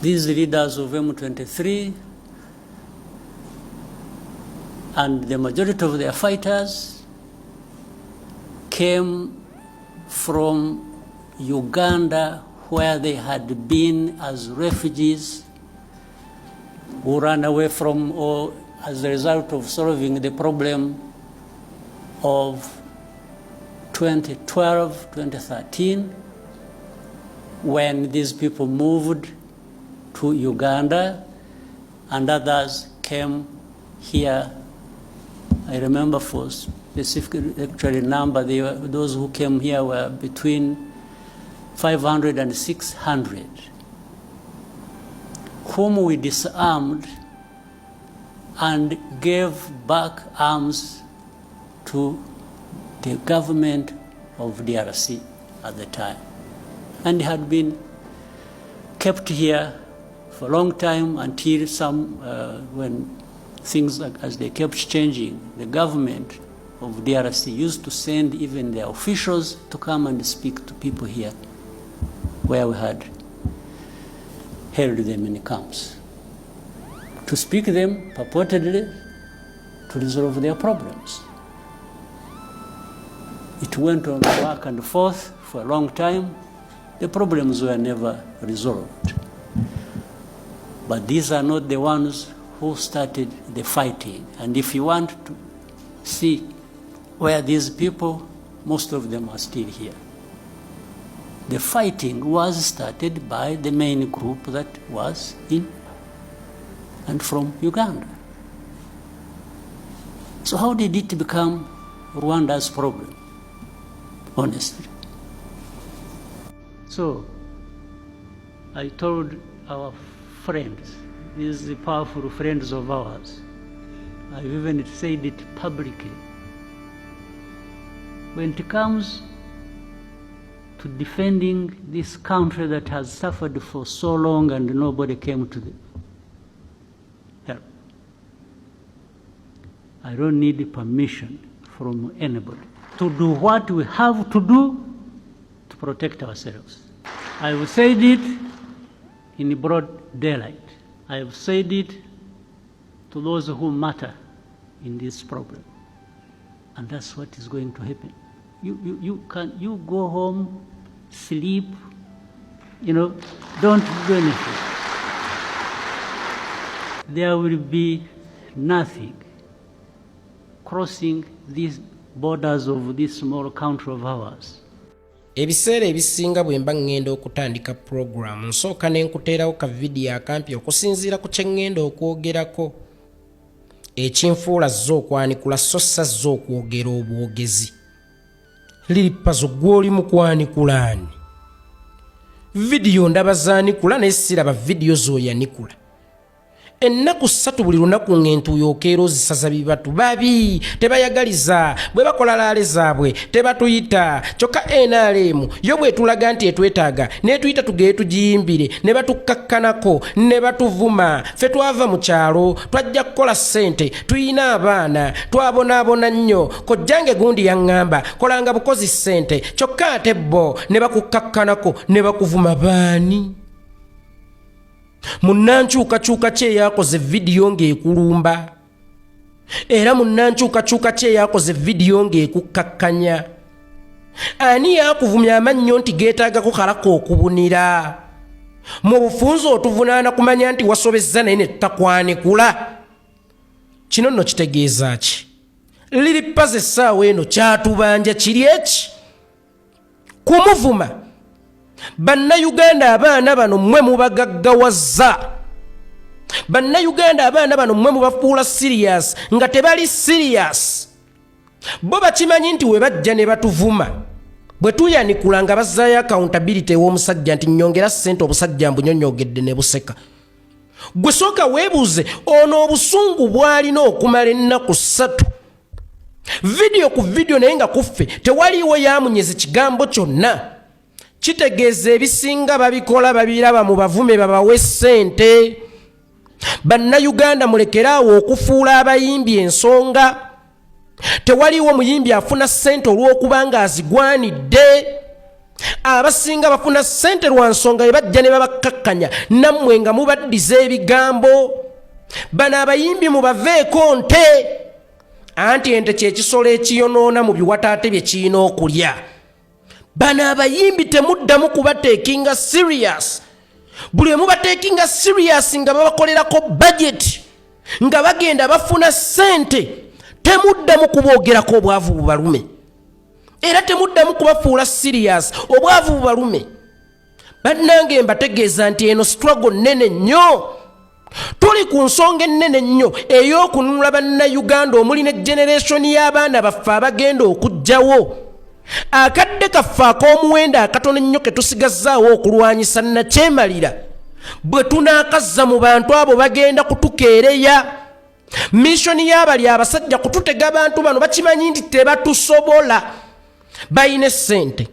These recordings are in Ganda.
these leaders of M23 and the majority of their fighters came from Uganda, where they had been as refugees who ran away from, or as a result of solving the problem of 2012, 2013, when these people moved to Uganda and others came here. I remember for specific actually number, those who came here were between 500 and 600, whom we disarmed and gave back arms to the government of DRC at the time, and had been kept here for a long time until when things as they kept changing, the government of DRC used to send even their officials to come and speak to people here where we had held them in camps, to speak them purportedly to resolve their problems. It went on back and forth for a long time. The problems were never resolved. But these are not the ones who started the fighting. And if you want to see where these people, most of them are still here. The fighting was started by the main group that was in and from Uganda. So how did it become Rwanda's problem, honestly? So I told our friends, these powerful friends of ours, I've even said it publicly, when it comes to defending this country that has suffered for so long and nobody came to help, I don't need permission from anybody to do what we have to do to protect ourselves. I have said it in broad daylight. I have said it to those who matter in this problem. And that's what is going to happen. You go home, sleep, don't do anything. There will be nothing crossing these borders of this small country of ours. Ebiseera ebisinga bwe mba ngenda okutandika program nsooka ne nkuteerawo ka vidiyo akampi okusinziira ku kye ngenda okwogerako ekinfuula zo okwanikula so sa zo okwogera obwogezi. Liripazo gw'oli mu kwanikula ani? Vidiyo ndaba zaanikula naye siraba vidiyo z'oyanikula. Ennaku 3 buli lunaku ng'entuuyo okeera ozisaza bibatu babi tebayagaliza bwe bakola laale zaabwe tebatuyita kyokka NRM yo bwe tulaga nti etwetaaga n'etuyita tugeye tugiyimbire ne batukkakkanako ne batuvuma ffe twava mu kyalo twajja kukola ssente tuyina abaana twabonaabona nnyo kojjange gundi yaŋŋamba kolanga bukozi ssente kyokka ate bo ne bakukkakkanako ne bakuvuma baani? Munnankyukakyuka kye yakoze vidiyo ng'ekulumba era munnankyukakyuka kye yakoze vidiyo ng'ekukkakkanya. Ani yakuvumya amannyo nti geetaaga kukalako okubunira? Mu bufunzo otuvunaana kumanya nti wasobezza naye ne tutakwanikula. Kino nno kitegeeza ki? Liripaze essaawa eno kyatubanja kiri eki? Kumuvuma. Bannayuganda abaana bano mmwe mubagaggawaza. Bannayuganda abaana bano mmwe mubafuula serious nga tebali serious. Bo bakimanyi nti we bajja ne batuvuma bwe tuyanikula nga bazzaayo accountability w'omusajja nti nnyongera ssente obusajja mbunyonyogedde ne buseka. Gwe sooka weebuuze ono obusungu bw'alina okumala ennaku 3 vidiyo ku vidiyo naye nga kuffe tewaliiwo yamunyeza kigambo kyonna. Kitegeeza ebisinga babikola babiraba mu bavume babawe ssente. Bannayuganda mulekeraawo okufuula abayimbi ensonga. Tewaliiwo muyimbi afuna ssente olw'okuba nga azigwanidde. abasinga bafuna ssente lwa nsonga ebajja ne babakkakkanya nammwe nga mubaddiza ebigambo. Bano abayimbi mubaveeko nte, anti ente kyekisolo ekiyonoona mu biwataate bye kirina okulya. Bano abayimbi temuddamu kubateekinga serious. Buli mubateekinga serious nga babakolerako budget, nga bagenda bafuna ssente, temuddamu kuboogerako obwavu bubalume. Era temuddamu kubafuula serious obwavu bubalume. Bannange mbategeeza nti eno struggle nnene nnyo. Tuli ku nsonga ennene nnyo ey'okununula bannayuganda omuli ne generation y'abaana baffe abagenda okujjawo. Akadde kaffe ak'omuwendo akatono ennyo ke tusigazzaawo okulwanyisa nnakyemalira bwe tunaakazza mu bantu abo bagenda kutukeereya. Missoni y'abali abasajja kututega abantu bano bakimanyi nti tebatusobola. Bayina essente,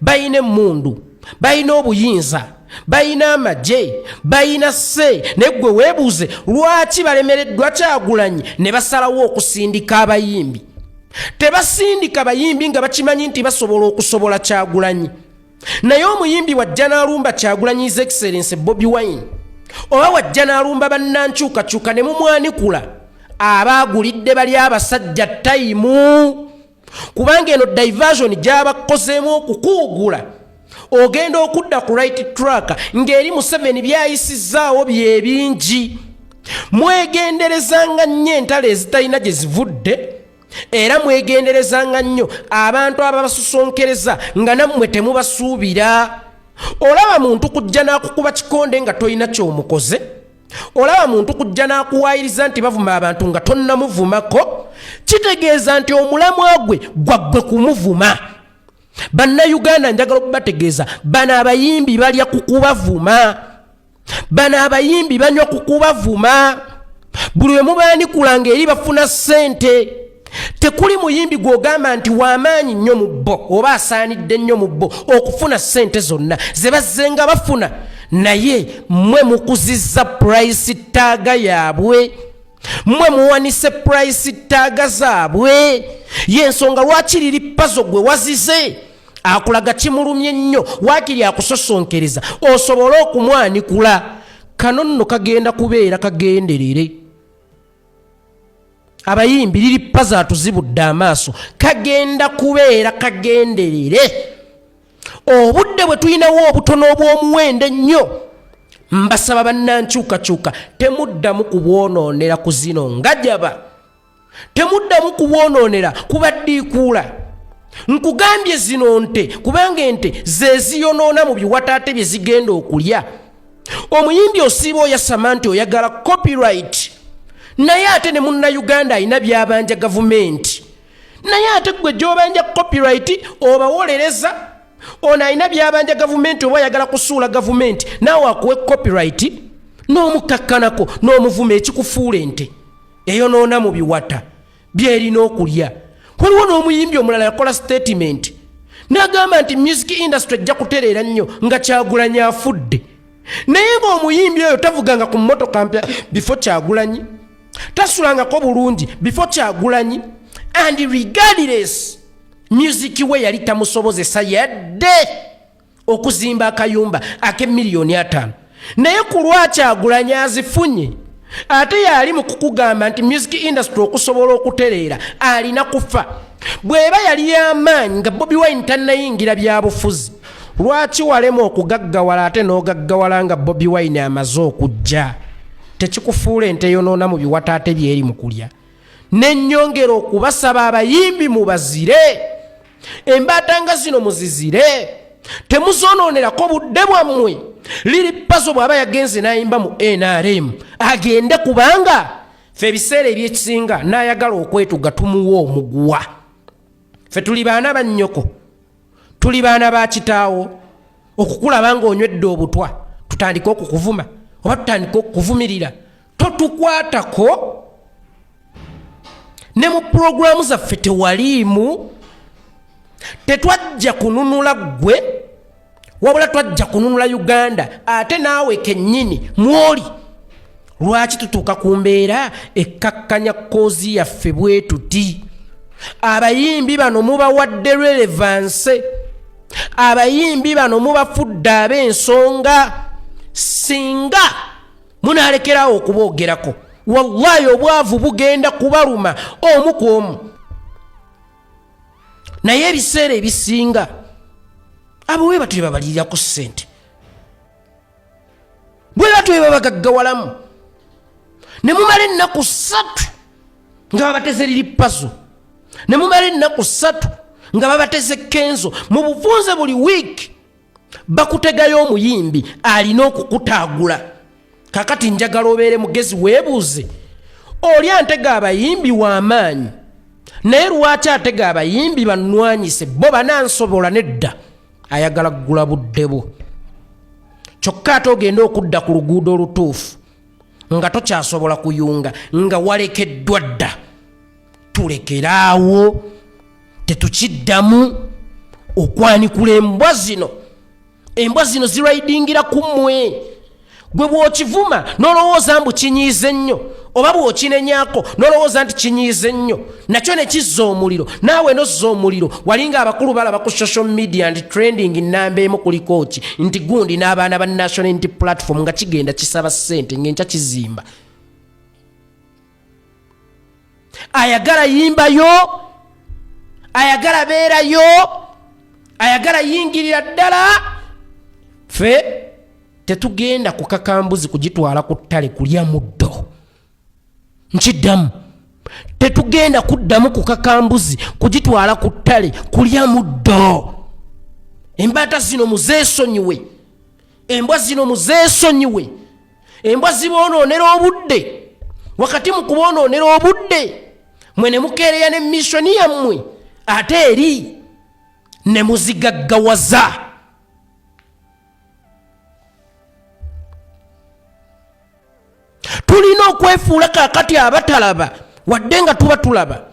bayina emmundu, bayina obuyinza, bayina amagye, bayina sse, naye gwe weebuuze lwaki balemereddwa Kyagulanyi ne basalawo okusindika abayimbi. Tebasindika bayimbi nga bakimanyi nti basobola okusobola Kyagulanyi. Naye omuyimbi wajja n'alumba Kyagulanyi His Excellency Bobi Wine, oba wajja n'alumba bannankyukakyuka ne mumwanikula, abaagulidde bali abasajja tayimu. Kubanga eno diversion gy'abakozeemu okukuugula, ogenda okudda ku right track ng'eri Museveni byayisizzaawo bye bingi. Mwegenderezanga nnyo entalo ezitalina gye zivudde, era mwegenderezanga nnyo abantu ababasusonkereza nga nammwe temubasuubira. Olaba muntu kujja n'akukuba kikonde nga toyina ky'omukoze. Olaba muntu kujja n'akuwaayiriza nti bavuma abantu nga tonnamuvumako, kitegeeza nti omulamwa gwe gwaggwe kumuvuma. Bannayuganda njagala okubategeeza, bano abayimbi balya kukubavuma. Bano abayimbi banywa kukubavuma. Buli we mubaanikula ng'eri bafuna ssente. Tekuli muyimbi gw'ogamba nti w'amaanyi nnyo mu bo oba asaanidde nnyo mu bo okufuna ssente zonna ze bazzenga bafuna, naye mmwe mukuzizza price taaga yaabwe. Mmwe muwanise price taaga zaabwe. Y'ensonga lwaki liri pazo gwe wazize akulaga kimulumye nnyo waakiri akusosonkereza osobole okumwanikula. Kano nno kagenda kubeera kagenderere. Abayimbi liri pazo atuzibudde amaaso, kagenda kubeera kagenderere. Obudde bwe tulinawo obutono obw'omuwendo ennyo, mbasaba bannankyukakyuka temuddamu kubwonoonera ku zino ngajaba. Temuddamu kubwonoonera kubaddiikuula. Nkugambye zino nte kubanga ente ze ziyonoona mu biwataate bye zigenda okulya. Omuyimbi osiiba oyasama nti oyagala copyright, naye ate ne munnayuganda alina byabanja gavumenti. Naye ate gwe gy'obanja copyright obawolereza. Ono alina byabanja gavumenti oba oyagala kusuula gavumenti, naawe akuwe copyright n'omukakkanako n'omuvuma ekikufuula ente eyonoona mu biwata byerina okulya. Waliwo n'omuyimbi omulala yakola statement n'agamba nti music industry ejja kutereera nnyo nga Kyagulanyi afudde. Naye ng'omuyimbi oyo tavuganga ku mmotoka mpya before Kyagulanyi, tasulangako bulungi before Kyagulanyi, and regardless music we yali tamusobozesa yadde okuzimba akayumba ak'emiliyoni 5. Naye ku lwa Kyagulanyi azifunye, ate yali mu kukugamba nti music industry okusobola okutereera alina kufa. Bw'eba yali y'amaanyi nga Bobi Wine tannayingira byabufuzi, lwaki walema okugaggawala ate n'ogaggawala nga Bobi Wine amaze okujja? Tekikufuula ente yonoona mu biwataate byeri mu kulya. N'ennyongera okubasaba abayimbi mubazire, embaata nga zino muzizire, temuzonoonerako budde bwammwe. Liri pazo bw'aba yagenze n'ayimba mu NRM agende, kubanga ffe ebiseera ebyekisinga n'ayagala okwetuga tumuwa omuguwa. Ffe tuli baana ba nnyoko, tuli baana ba kitaawo. Okukulaba ng'onywedde obutwa tutandike okukuvuma oba tutandike okukuvumirira, totukwatako. Ne mu programu zaffe tewaliimu. Tetwajja kununula ggwe, wabula twajja kununula Uganda, ate naawe kennyini mwoli. Lwaki tutuuka ku mbeera ekkakkanya koozi yaffe bwe tuti? Abayimbi bano mubawadde relevance. abayimbi bano mubafudde ab'ensonga singa munalekerawo okuboogerako wallahi obwavu bugenda kubaluma omu ku omu. Naye ebiseera ebisinga abo bwe batyo babalirako ssente, bwe batyo babagaggawalamu ne mumala ennaku 3 nga babateze liripazo, ne mumala ennaku 3 nga babateze kenzo. Mu buvunze buli wiiki bakutegayo omuyimbi alina okukutaagula. Kakati njagala obeere mugezi weebuuze, oli antega abayimbi w'amaanyi naye lwaki atega abayimbi bannwanyise bo banansobola nedda ayagala kugula budde bwo? Kyokka ate ogenda okudda ku luguudo olutuufu nga tokyasobola kuyunga nga walekeddwa dda. Tulekeraawo, tetukiddamu okwanikula embwa zino. Embwa zino ziraidingira ku mmwe. Gwe bw'okivuma n'olowooza mbu kinyiize nnyo, oba bw'okinenyako n'olowooza nti kinyiize nnyo, nakyo ne kizza omuliro. Naawe nozza omuliro. Walinga abakulu balaba ku social media nti trending nnamba emu kuliko ki nti gundi n'abaana ba National Unity Platform nga kigenda kisaba ssente ng'enkya kizimba. Ayagala yimbayo, ayagala beerayo, ayagala yingirira ddala. Fe tetugenda kukaka mbuzi kugitwala ku ttale kulya muddo. Nkiddamu, tetugenda kuddamu kukaka mbuzi kugitwala ku ttale kulya muddo. Embaata zino muzeesonyiwe, embwa zino muzeesonyiwe. Embwa zibonoonera obudde. Wakati mu kubonoonera obudde mwe ne mukeereya ne missoni yammwe ate eri ne muzigaggawaza. Tulina okwefuula kakati abatalaba wadde nga tuba tulaba.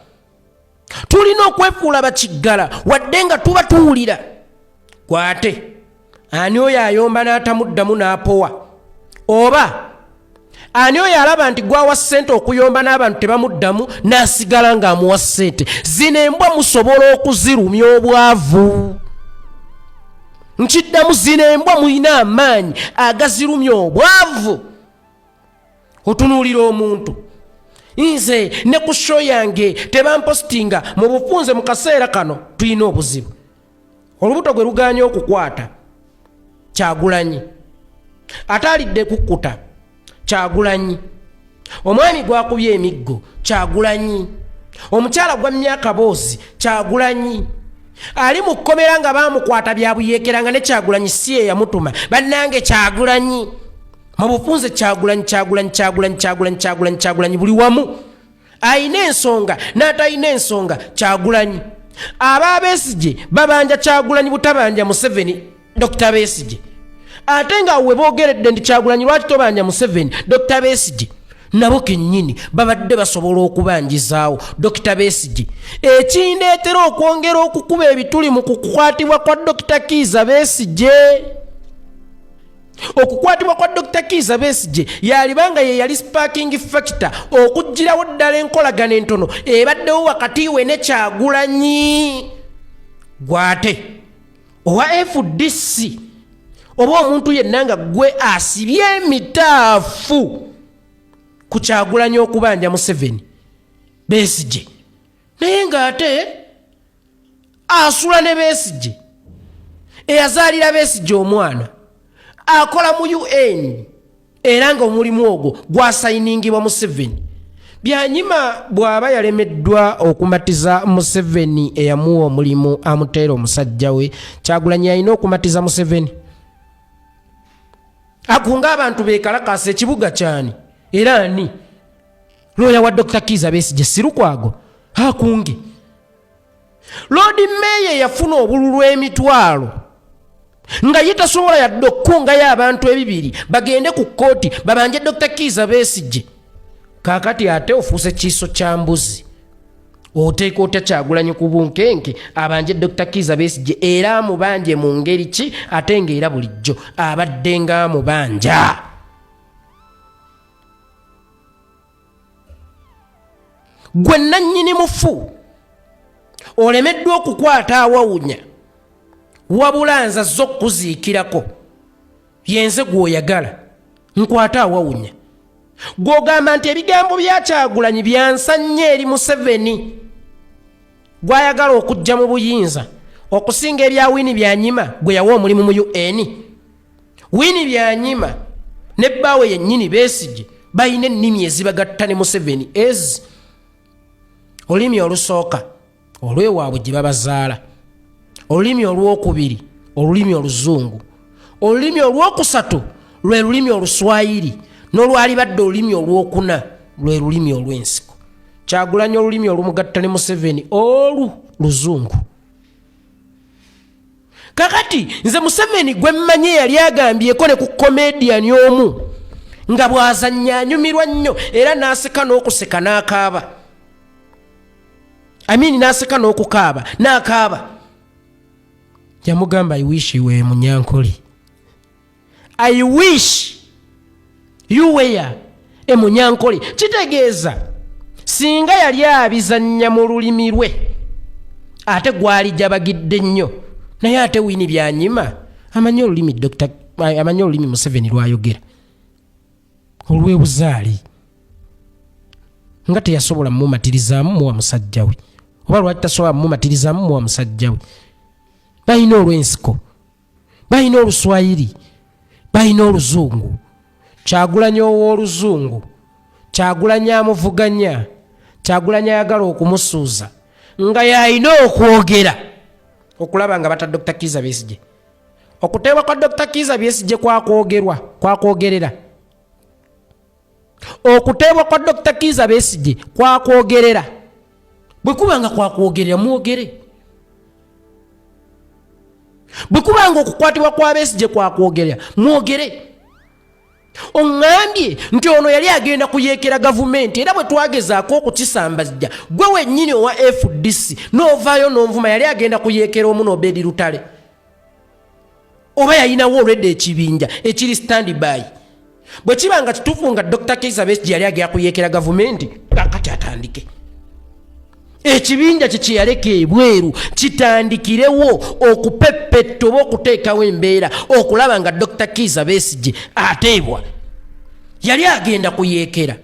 Tulina okwefuula bakiggala wadde nga tuba tuwulira. Kwate ani oyo ayomba n'atamuddamu n'apowa? Oba ani oyo alaba nti gwawa ssente okuyomba n'abantu tebamuddamu n'asigala ng'amuwa ssente? Zino embwa musobola okuzirumya obwavu. Nkiddamu, zino embwa muyina amaanyi agazirumya obwavu. Otunuulira omuntu, nze ne ku show yange tebampostinga mu bufunze mu kaseera kano tulina obuzibu. Olubuto gwe luganye okukwata Kyagulanyi, ataalidde kukkuta Kyagulanyi, omwami gwakubye emiggo Kyagulanyi, omukyala gwa myaka boozi Kyagulanyi, ali mu kkomera nga baamukwata byabuyeekeranga ne Kyagulanyi si ye yamutuma bannange Kyagulanyi. Mu bufunze Kyagulanyi buli wamu. Ayina ensonga n'atalina ensonga Kyagulanyi. Aba Besigye babanja Kyagulanyi butabanja Museveni Dr. Besigye. Ate nga we boogeredde nti Kyagulanyi lwaki tobanja Museveni Dr. Besigye, nabo kennyini babadde basobola okubanjizaawo Dr. Besigye. Ekindeetera okwongera okukuba ebituli mu kukwatibwa kwa Dr. Kizza Besigye. Okukwatibwa kwa Dr. Kizza Besigye yalibanga ye yali sparking factor okuggirawo ddala enkolagana entono ebaddewo wakati we ne Kyagulanyi. Gwate owa FDC oba omuntu yenna nga gwe asibye emitaafu ku Kyagulanyi okubanja Museveni Besigye, naye ng'ate asula ne Besigye eyazaalira Besigye omwana, akola mu UN era nga omulimu ogwo gwasayiningibwa Museveni. Byanyima bw'aba yalemeddwa okumatiza Museveni eyamuwa omulimu amuteera omusajja we, Kyagulanyi alina okumatiza Museveni. Akunga abantu beekalakaasa ekibuga kyani era ani? Looya wa Dr. Kizza Besigye Sirukwago akunge. Lord Mayor yafuna obululu emitwalo nga yitasobola yadde okkungayo abantu ebibiri bagende ku kkooti babanje Dr. Kizza Besigye. Kaakati ate ofuuse kiiso kya mbuzi. Oteeka otya Kyagulanyi ku bunkenke abanje Dr. Kizza Besigye era amubanje mu ngeri ki ate ng'era bulijjo abadde ng'amubanja. Gwe nannyini mufu olemeddwa okukwata awawunya wabula nza zo kuziikirako yenze gwoyagala nkwata awawunya gwogamba nti ebigambo bya Kyagulanyi byansanye eri Museveni gwayagala okujja mu buyinza okusinga ebya Winnie Byanyima gwe yawa omulimu mu UN. Winnie Byanyima ne bbaawe yennyini Besigye bayina ennimi ezibagatta ne Museveni ezi olulimi olusooka olw'ewaabwe gye babazaala, olulimi olwokubiri olulimi oluzungu, olulimi olwokusatu lwe lulimi oluswayiri, n'olwali badde olulimi olwokuna lwe lulimi olw'ensiko. Kyagulanyi olulimi olumugatta ne Museveni luzungu. Kakati nze Museveni gwe mmanye yali agambyeko ne ku comedian omu nga bwazannya anyumirwa nnyo era n'aseka n'okuseka n'akaaba. N'aseka n'okukaaba n'akaaba. Yamugamba I wish you were Munyankole. I wish you were a Munyankole. Kitegeeza singa yali abizannya mu lulimi lwe ate gwali jabagidde nnyo naye ate Winnie Byanyima amanyi olulimi Museveni lwayogera olw'ebuzaali nga teyasobola mumumatirizamu muwa musajja we oba lwaki tasobola mumumatirizamu muwa musajja we. Bayina olw'ensiko, bayina oluswayiri, bayina oluzungu. Kyagulanyi ow'oluzungu, Kyagulanyi amuvuganya, Kyagulanyi ayagala okumusuuza nga yalina okwogera okulaba nga bata Dr. Kizza Besigye. Okuteebwa kwa Dr. Kizza Besigye kwakwogerera. Okuteebwa kwa Dr. Kizza Besigye kwakwogerera. Bwe kubanga kwakwogerera mwogere. Bwe kubanga okukwatibwa kwa Besigye kwakwogerera mwogere. Ongambye nti ono yali agenda kuyeekera gavumenti era bwe twagezaako okukisambajja gwe wennyini owa FDC n'ovaayo n'onvuma yali agenda kuyeekera omu n'Obedi Lutale oba yalinawo olwedde ekibinja ekiri standby. Bwe kiba nga kituufu nga Dr. Kizza Besigye yali agenda kuyeekera gavumenti kakati atandike ekibinja kye yaleka ebweru kitandikirewo okupeppetta oba okuteekawo embeera okulaba nga Dr. Kizza Besigye ateebwa. Yali agenda kuyeekera.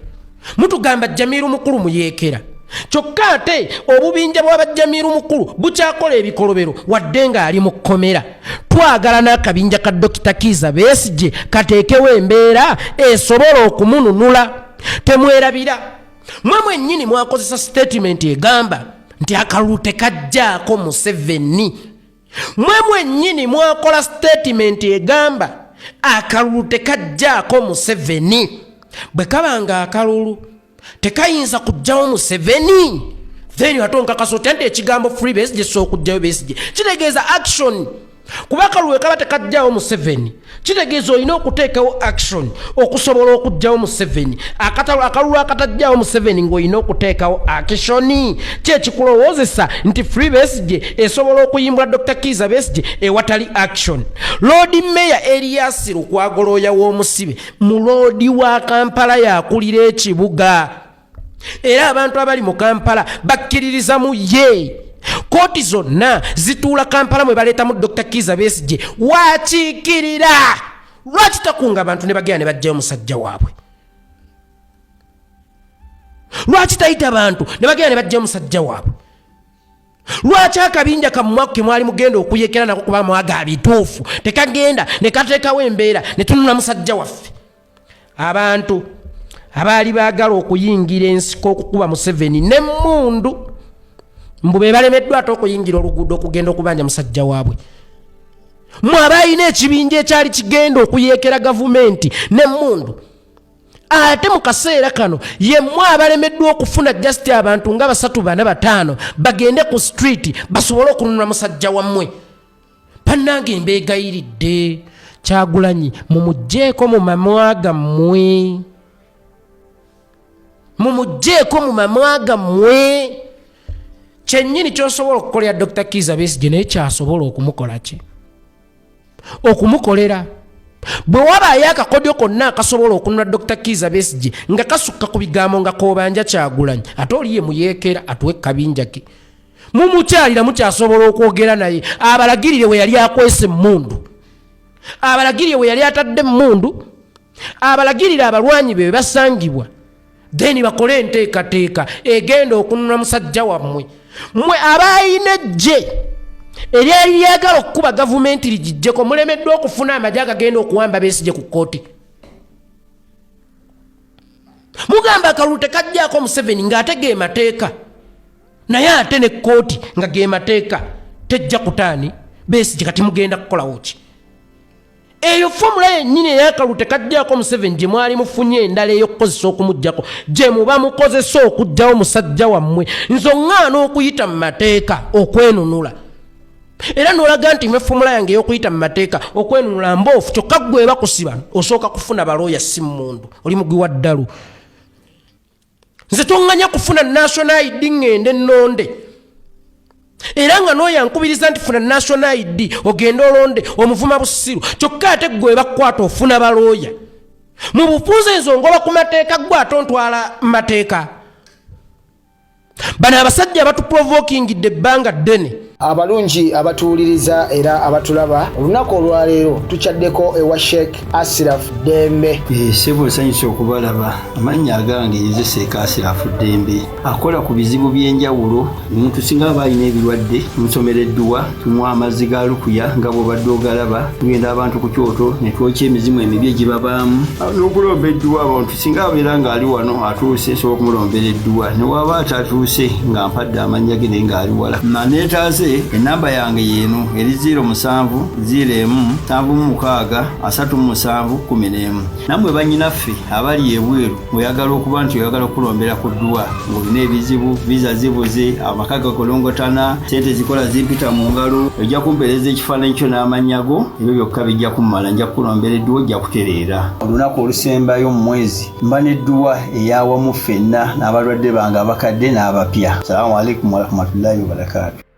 Mutugamba Jamiru Mukulu muyeekera. Kyokka ate obubinja bw'abajjamiru mukulu bukyakola ebikolobero wadde nga ali mu kkomera. Twagala n'akabinja ka Dr. Kizza Besigye kateekewo embeera esobola okumununula. Temwerabira. Mwe nnyini mwakozesa statement egamba nti akalulu tekajjaako Museveni. Mwe nnyini mwakola statement egamba akalulu tekajjaako Museveni. Bwe kabanga akalulu tekayinza kujjawo Museveni then atonka kasota nti ekigambo free Besigye so kujjayo Besigye kitegeeza action. Kuba akalulu kaba tekajjawo Museveni kitegeeza olina okuteekawo action okusobola okujjawo Museveni. Akalulu akatajjawo Museveni ng'olina okuteekawo action. Kyekikulowoozesa nti free Besigye esobola okuyimbula Dr. Kizza Besigye ewatali action. Lord Mayor Erias Lukwagolooya w'Omusibe muloodi wa Kampala yakulira ekibuga era abantu abali mu Kampala bakkiririza mu ye. Kooti zonna zituula Kampala mwe baleetamu Dr. Kizza Besigye wakiikirira. Lwaki takunga abantu ne bagenda ne bajjayo musajja waabwe? Lwaki tayita abantu ne bagenda ne bajjayo musajja waabwe? Lwaki akabinja kammwe ke mwali mugenda okuyeekera nako kuba mwaga bituufu tekagenda ne kateekawo embeera ne tunula musajja waffe? Abantu abaali baagala okuyingira ensiko okukuba Museveni n'emmundu mbube balemeddwa ate okuyingira oluguudo okugenda okubanja musajja waabwe. Mwabayina ekibinja ekyali kigenda okuyeekera gavumenti n'emmundu ate mu kaseera kano yemmwe abalemeddwa okufuna just abantu nga 3 4 5 bagende ku street basobole okununula musajja wammwe. Bannange mbeegayiridde Kyagulanyi mumugjeeko mu mamwa gammwe. Mumugjeeko mu mamwa gammwe. Kyennyini ky'osobola okukolera Dr. Kizza Besigye naye kyasobola okumukola ki? Okumukolera. Bwe wabaayo akakodyo konna akasobola okununula Dr. Kizza Besigye nga kasukka ku bigambo nga koobanja Kyagulanyi ate oli ye muyeekera atuwe kabinja ke. mumukyalira mukyasobola okwogera naye abalagirire we yali akwese emmundu, abalagirire we yali atadde emmundu, abalagirire abalwanyi be basangibwa, then bakole enteekateeka egenda okununula musajja wammwe. Mmwe abayina ejje eryali lyagala okukuba gavumenti ligijjeko mulemeddwa okufuna amagye agagenda okuwamba Besigye ku kkooti. Mugamba akalulu tekajjaako Museveni ng'ate ge mateeka, naye ate ne kkooti nga ge mateeka tejja kutaani Besigye, kati mugenda kukolawo ki? Eyo fomula yennyini ey'akalulu tekajjaako Museveni gye mwali mufunye endala ey'okukozesa okumuggyako, gye muba mukozesa okuggyawo musajja wammwe. Nze oŋŋaana okuyita mu mateeka okwenunula, era n'olaga nti fomula yange ey'okuyita mu mateeka okwenunula mboofu, kyokka ggwe bakusiba osooka kufuna balooya si mmundu, oli mugwi wa ddalu. Nze toŋŋanya kufuna national ID ŋŋende ennonde, era nga n'oyankubiriza nti funa national ID ogenda olonde omuvuma busiru, kyokka ate ggwe bakukwata ofuna balooya. Mu bufunze enzongoba ku mateeka ggwe ate ontwala mateeka. Bano abasajja batuprovokingidde ebbanga ddene. Abalungi abatuwuliriza era abatulaba, olunaku olwaleero tukyaddeko ewa Sheikh Ashraf Dembe. Sebo nsanyusa okubalaba. Amannya agange nze Sheikh Ashraf Dembe. Akola ku bizibu by'enjawulo. Omuntu singa aba alina ebirwadde musomereddwa, tumuwa amazzi ga lukuya nga bw'obadde ogalaba, tugenda abantu ku kyoto ne twokya emizimu emibi egibabaamu. N'okulomba edduwa, abantu singa abeera ng'ali wano atuuse sobola okumulombera edduwa, ne waba atatuuse nga mpadde amannya ge naye ng'ali wala. Neetaaze enamba yange yeeno eri 0707363711. Nammwe bannyinaffe abali ebweru oyagala okuba nti oyagala okulombera ku dduwa ng'olina ebizibu, viza zibuze, amaka gakolongotana, sente zikola zimpita mu ngalo, ojja kumpeereza ekifaananyi kyo n'amannya go, ebyo byokka bijja kummala, nja kukulombera edduwa, ojja kutereera. Olunaku olusembayo mu mwezi mba n'edduwa ey'awamu ffenna n'abalwadde bange abakadde n'abapya. Salaamu alaikum warahmatullahi wabarakatuh.